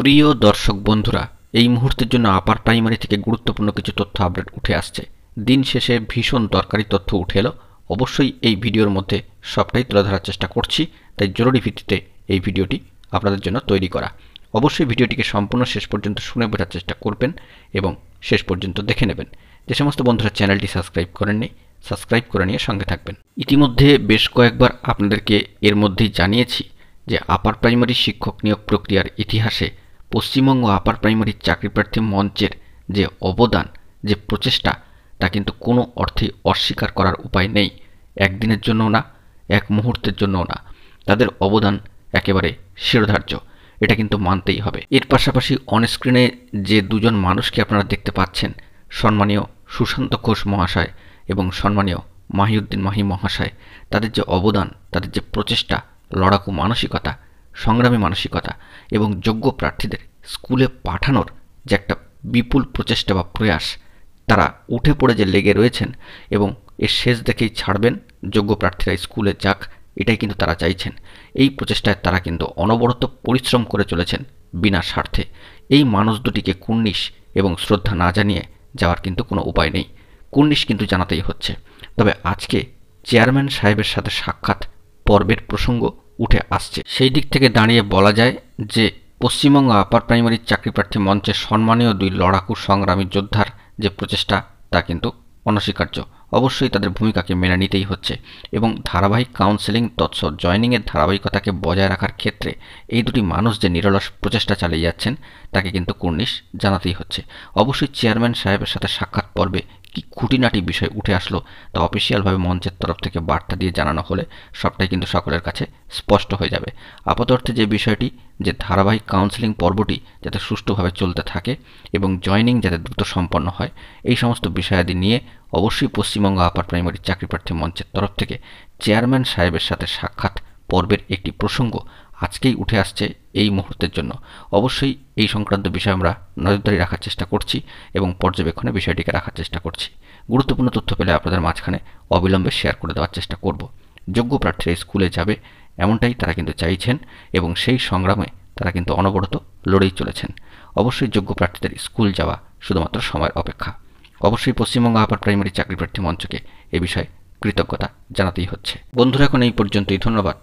প্রিয় দর্শক বন্ধুরা, এই মুহূর্তের জন্য আপার প্রাইমারি থেকে গুরুত্বপূর্ণ কিছু তথ্য আপডেট উঠে আসছে। দিন শেষে ভীষণ দরকারি তথ্য উঠে এলো। অবশ্যই এই ভিডিওর মধ্যে সবটাই তুলে ধরার চেষ্টা করছি, তাই জরুরি ভিত্তিতে এই ভিডিওটি আপনাদের জন্য তৈরি করা। অবশ্যই ভিডিওটিকে সম্পূর্ণ শেষ পর্যন্ত শুনে বোঝার চেষ্টা করবেন এবং শেষ পর্যন্ত দেখে নেবেন। যে সমস্ত বন্ধুরা চ্যানেলটি সাবস্ক্রাইব করেননি, সাবস্ক্রাইব করে নিয়ে সঙ্গে থাকবেন। ইতিমধ্যে বেশ কয়েকবার আপনাদেরকে এর মধ্যেই জানিয়েছি যে আপার প্রাইমারি শিক্ষক নিয়োগ প্রক্রিয়ার ইতিহাসে পশ্চিমবঙ্গ আপার প্রাইমারি চাকরিপ্রার্থী মঞ্চের যে অবদান, যে প্রচেষ্টা, তা কিন্তু কোনো অর্থে অস্বীকার করার উপায় নেই। একদিনের জন্যও না, এক মুহূর্তের জন্যও না। তাদের অবদান একেবারে শিরোধার্য, এটা কিন্তু মানতেই হবে। এর পাশাপাশি অনস্ক্রিনে যে দুজন মানুষকে আপনারা দেখতে পাচ্ছেন, সম্মানীয় সুশান্ত ঘোষ মহাশয় এবং সম্মানীয় মাহিউদ্দিন মাহি মহাশয়, তাদের যে অবদান, তাদের যে প্রচেষ্টা, লড়াকু মানসিকতা, সংগ্রামী মানসিকতা এবং যোগ্য প্রার্থীদের স্কুলে পাঠানোর যে একটা বিপুল প্রচেষ্টা বা প্রয়াস, তারা উঠে পড়ে যে লেগে রয়েছেন এবং এর শেষ দেখেই ছাড়বেন যোগ্য প্রার্থীরা স্কুলে যাক, এটাই কিন্তু তারা চাইছেন। এই প্রচেষ্টায় তারা কিন্তু অনবরত পরিশ্রম করে চলেছেন বিনা স্বার্থে। এই মানুষ দুটিকে কুর্নিশ এবং শ্রদ্ধা না জানিয়ে যাওয়ার কিন্তু কোনো উপায় নেই। কুর্নিশ কিন্তু জানাতেই হচ্ছে। তবে আজকে চেয়ারম্যান সাহেবের সাথে সাক্ষাৎ পর্বের প্রসঙ্গ উঠে আসছে। সেই দিক থেকে দাঁড়িয়ে বলা যায় যে পশ্চিমবঙ্গ আপার প্রাইমারি চাকরিপ্রার্থী মঞ্চের সম্মানীয় দুই লড়াকু সংগ্রামী যোদ্ধার যে প্রচেষ্টা, তা কিন্তু অনস্বীকার্য। অবশ্যই তাদের ভূমিকাকে মেনে নিতেই হচ্ছে এবং ধারাবাহিক কাউন্সেলিং তৎসৎ জয়নিংয়ের ধারাবাহিকতাকে বজায় রাখার ক্ষেত্রে এই দুটি মানুষ যে নিরলস প্রচেষ্টা চালিয়ে যাচ্ছেন, তাকে কিন্তু কুর্নিশ জানাতেই হচ্ছে। অবশ্যই চেয়ারম্যান সাহেবের সাথে সাক্ষাৎ পর্বে কি খুঁটিনাটি বিষয় উঠে আসলো তা অফিসিয়ালভাবে মঞ্চের তরফ থেকে বার্তা দিয়ে জানানো হলে সবটাই কিন্তু সকলের কাছে স্পষ্ট হয়ে যাবে। আপাত অর্থে যে বিষয়টি, যে ধারাবাহিক কাউন্সেলিং পর্বটি যাতে সুষ্ঠুভাবে চলতে থাকে এবং জয়নিং যাতে দ্রুত সম্পন্ন হয়, এই সমস্ত বিষয়াদি নিয়ে অবশ্যই পশ্চিমবঙ্গ আপার প্রাইমারি চাকরিপ্রার্থী মঞ্চের তরফ থেকে চেয়ারম্যান সাহেবের সাথে সাক্ষাৎ পর্বের একটি প্রসঙ্গ আজকেই উঠে আসছে এই মুহূর্তের জন্য। অবশ্যই এই সংক্রান্ত বিষয়ে আমরা নজরদারি রাখার চেষ্টা করছি এবং পর্যবেক্ষণে বিষয়টিকে রাখার চেষ্টা করছি। গুরুত্বপূর্ণ তথ্য পেলে আপনাদের মাঝখানে অবিলম্বে শেয়ার করে দেওয়ার চেষ্টা করব। যোগ্য প্রার্থীরা স্কুলে যাবে, এমনটাই তারা কিন্তু চাইছেন এবং সেই সংগ্রামে তারা কিন্তু অনবরত লড়েই চলেছেন। অবশ্যই যোগ্য প্রার্থীদের স্কুল যাওয়া শুধুমাত্র সময়ের অপেক্ষা। অবশ্যই পশ্চিমবঙ্গ আপার প্রাইমারি চাকরিপ্রার্থী মঞ্চকে এ বিষয়ে কৃতজ্ঞতা জানাতেই হচ্ছে। বন্ধুরা, এখন এই পর্যন্তই। ধন্যবাদ।